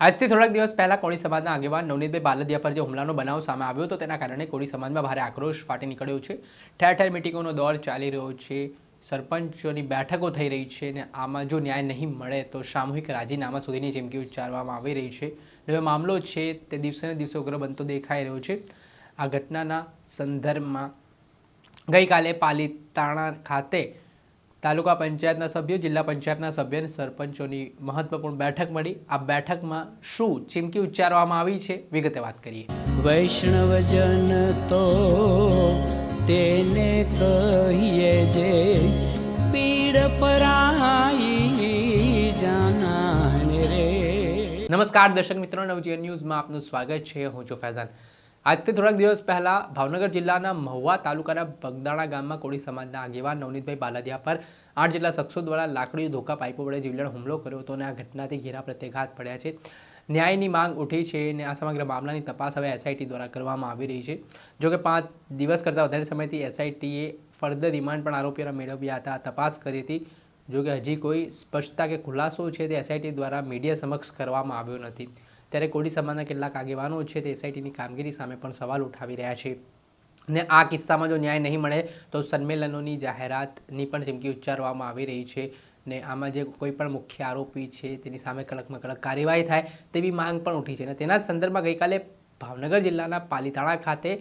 આજથી થોડાક દિવસ પહેલાં કોળી સમાજના આગેવાન નવનીતભાઈ બાલદિયા પર જે હુમલાનો બનાવ સામે આવ્યો હતો તેના કારણે કોળી સમાજમાં ભારે આક્રોશ ફાટી નીકળ્યો છે। ઠેર ઠેર મિટિંગોનો દોર ચાલી રહ્યો છે, સરપંચોની બેઠકો થઈ રહી છે અને આમાં જો ન્યાય નહીં મળે તો સામૂહિક રાજીનામા સુધીની ચીમકી ઉચ્ચારવામાં આવી રહી છે। હવે મામલો છે તે દિવસે ને દિવસે ઉગ્ર બનતો દેખાઈ રહ્યો છે। આ ઘટનાના સંદર્ભમાં ગઈકાલે પાલીતાણા ખાતે તાલુકા પંચાયતના સભ્યો, જિલ્લા પંચાયતના સભ્ય અને સરપંચોની મહત્વપૂર્ણ બેઠક મળી। આ બેઠકમાં શું ચીમકી ઉચ્ચારવામાં આવી છે, વિગતે વાત કરીએ। વૈષ્ણવજન તો તેને કહીએ જે પીડ પરાઈ જાનાને રે। નમસ્કાર દર્શક મિત્રો, નવજીવન ન્યૂઝમાં આપનું સ્વાગત છે। હું છું ફૈઝાન। આજથી થોડાક દિવસ પહેલા ભાવનગર જિલ્લાના મહુવા તાલુકાના બગદાણા ગામમાં કોળી સમાજના આગેવાન નવનીતભાઈ બાલદિયા પર 8 જેટલા શખ્સો દ્વારા લાકડીઓ, ધોકા, પાઇપો વડે જીવલેણ હુમલો કર્યો હતો અને આ ઘટનાથી ઘેરા પ્રત્યાઘાત પડ્યા છે। ન્યાયની માંગ ઉઠી છે અને આ સમગ્ર મામલાની તપાસ હવે એસઆઈટી દ્વારા કરવામાં આવી રહી છે। જોકે 5 દિવસ કરતાં વધારે સમયથી એસઆઈટીએ ફર્ધર રિમાન્ડ પણ આરોપીઓના મેળવ્યા હતા, તપાસ કરી હતી। જોકે હજી કોઈ સ્પષ્ટતા કે ખુલાસો છે તે એસઆઈટી દ્વારા મીડિયા સમક્ષ કરવામાં આવ્યો નથી। ત્યારે કોળી સમાજના કેટલાક આગેવાનો છે તે એસઆઈટીની કામગીરી સામે પણ સવાલ ઉઠાવી રહ્યા છે અને આ કિસ્સામાં જો ન્યાય નહીં મળે તો સંમેલનોની જાહેરાતની પણ ચીમકી ઉચ્ચારવામાં આવી રહી છે ને આમાં જે કોઈ પણ મુખ્ય આરોપી છે તેની સામે કડકમાં કડક કાર્યવાહી થાય તેવી માંગ પણ ઉઠી છે અને તેના સંદર્ભમાં ગઈકાલે ભાવનગર જિલ્લાના પાલીતાણા ખાતે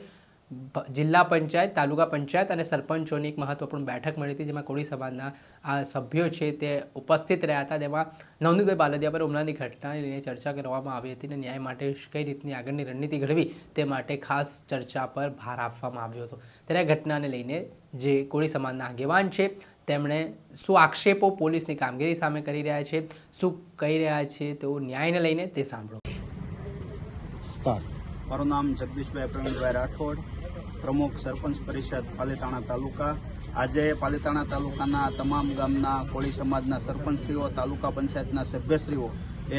જિલ્લા પંચાયત, તાલુકા પંચાયત અને સરપંચોની એક મહત્વપૂર્ણ બેઠક મળી હતી, જેમાં કોળી સમાજના આ સભ્યો છે તે ઉપસ્થિત રહ્યા હતા। તેમાં નવનીતભાઈ બાલદિયા પર હુમલાની ઘટનાને લઈને ચર્ચા કરવામાં આવી હતી અને ન્યાય માટે કઈ રીતની આગળની રણનીતિ ઘડવી તે માટે ખાસ ચર્ચા પર ભાર આપવામાં આવ્યો હતો। ત્યારે આ ઘટનાને લઈને જે કોળી સમાજના આગેવાન છે તેમણે શું આક્ષેપો પોલીસની કામગીરી સામે કરી રહ્યા છે, શું કહી રહ્યા છે તેઓ ન્યાયને લઈને તે સાંભળો। મારું નામ જગદીશભાઈ પ્રવીણભાઈ રાઠોડ, પ્રમુખ સરપંચ પરિષદ પાલીતાણા તાલુકા। આજે પાલીતાણા તાલુકાના તમામ ગામના કોળી સમાજના સરપંચશ્રીઓ, તાલુકા પંચાયતના સભ્યશ્રીઓ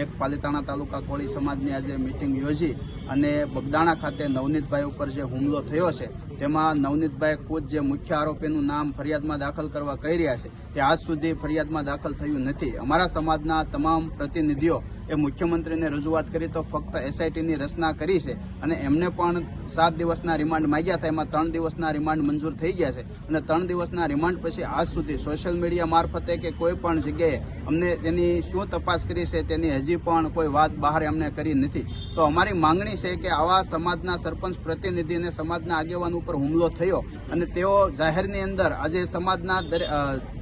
એક પાલીતાણા તાલુકા કોળી સમાજની આજે મિટિંગ યોજી અને બગદાણા ખાતે નવનીતભાઈ ઉપર જે હુમલો થયો છે તેમાં નવનીતભાઈ ખુદ જે મુખ્ય આરોપીનું નામ ફરિયાદમાં દાખલ કરવા કહી રહ્યા છે તે આજ સુધી ફરિયાદમાં દાખલ થયું નથી। અમારા સમાજના તમામ પ્રતિનિધિઓ એ મુખ્યમંત્રીને રજૂઆત કરી તો ફક્ત એસઆઈટીની રચના કરી છે અને એમને પણ 7 દિવસના રિમાન્ડ માંગ્યા હતા, એમાં 3 દિવસના રિમાન્ડ મંજૂર થઈ ગયા છે અને 3 દિવસના રિમાન્ડ પછી આજ સુધી સોશિયલ મીડિયા મારફતે કે કોઈ પણ જગ્યાએ અમને તેની શું તપાસ કરી છે તેની હજી પણ કોઈ વાત બહાર અમને કરી નથી। તો અમારી માંગણી છે કે આવા સમાજના સરપંચ પ્રતિનિધિને સમાજના આગેવાન ઉપર હુમલો થયો અને તેઓ જાહેરની અંદર આજે સમાજના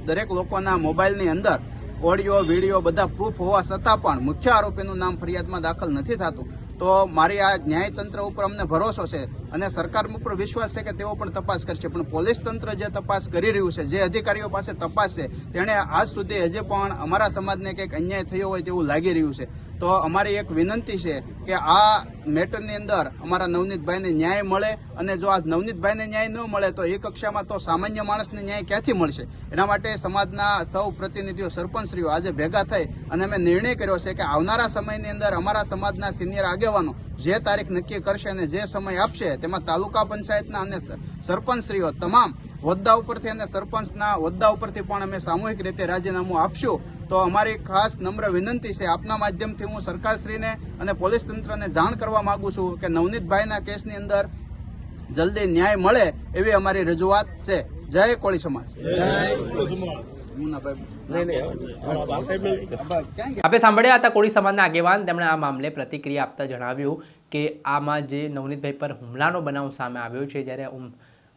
દરેક લોકોના મોબાઈલની અંદર ઓડિયો, વિડીયો બધા પ્રૂફ હોવા છતાં પણ મુખ્ય આરોપીનું નામ ફરિયાદમાં દાખલ નથી થતું। તો મારી આ ન્યાયતંત્ર ઉપર અમને ભરોસો છે અને સરકાર ઉપર વિશ્વાસ છે કે તેઓ પણ તપાસ કરશે, પણ પોલીસ તંત્ર જે તપાસ કરી રહ્યું છે, જે અધિકારીઓ પાસે તપાસ છે, તેણે આજ સુધી હજી પણ અમારા સમાજને કંઈક અન્યાય થયો હોય તેવું લાગી રહ્યું છે। તો અમારી એક વિનંતી છે કે આ મેટરની અંદર અમારા નવનીતભાઈને ન્યાય મળે અને જો આ નવનીતભાઈને ન્યાય ન મળે તો એ કક્ષામાં તો સામાન્ય માણસને ન્યાય ક્યાંથી મળશે। એના માટે સમાજના સૌ પ્રતિનિધિઓ, સરપંચશ્રીઓ આજે ભેગા થઈ અને અમે નિર્ણય કર્યો છે કે આવનારા સમયની અંદર અમારા સમાજના સિનિયર આગેવાનો જે તારીખ નક્કી કરશે અને જે સમય આપશે તેમાં તાલુકા પંચાયતના અને સરપંચશ્રીઓ તમામ હોદ્દા ઉપરથી અને સરપંચના હોદ્દા ઉપરથી પણ અમે સામૂહિક રીતે રાજીનામું આપશું। તો અમારી ખાસ નમ્ર વિનંતી છે, આપના માધ્યમથી હું સરકારશ્રીને અને પોલીસ તંત્રને જાણ કરવા માંગુ છું કે નવનીતભાઈના કેસની અંદર જલ્દી ન્યાય મળે એવી અમારી રજૂઆત છે। જય કોળી સમાજ। આપણે સાંભળ્યા હતા કોળી સમાજના આગેવાન, તેમણે આ મામલે પ્રતિક્રિયા આપતા જણાવ્યું કે આમાં જે નવનીતભાઈ પર હુમલાનો બનાવ સામે આવ્યો છે, જ્યારે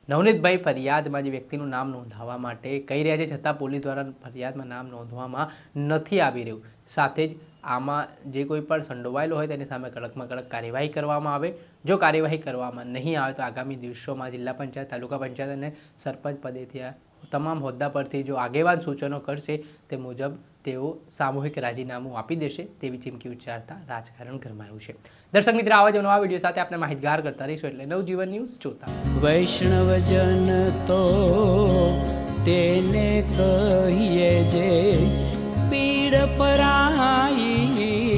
નવનીતભાઈ ફરિયાદમાં જે વ્યક્તિનું નામ નોંધવા માટે કહી રહ્યા છે છતાં પોલીસ દ્વારા ફરિયાદમાં નામ નોંધવામાં નથી આવી રહ્યું। સાથે જ આમાં જે કોઈ પણ સંડોવાયેલો હોય તેની સામે કડકમાં કડક કાર્યવાહી કરવામાં આવે। જો કાર્યવાહી કરવામાં નહીં આવે તો આગામી દિવસોમાં જિલ્લા પંચાયત, તાલુકા પંચાયત અને સરપંચ પદેથી તમામ હોદ્દા પરથી જો આગેવાન સૂચનો કરશે તે મુજબ તેઓ સામૂહિક રાજીનામું આપી દેશે તેવી ચીમકી ઉચ્ચારતા રાજકારણ ગરમાયું છે। દર્શક મિત્રો, આવા જ નવા વિડીયો સાથે આપણે માહિતગાર કરતા રહીશું, એટલે નવજીવન ન્યૂઝ જોતા। વૈષ્ણવજન તો તેને કહીએ જે પીડ પરાઈ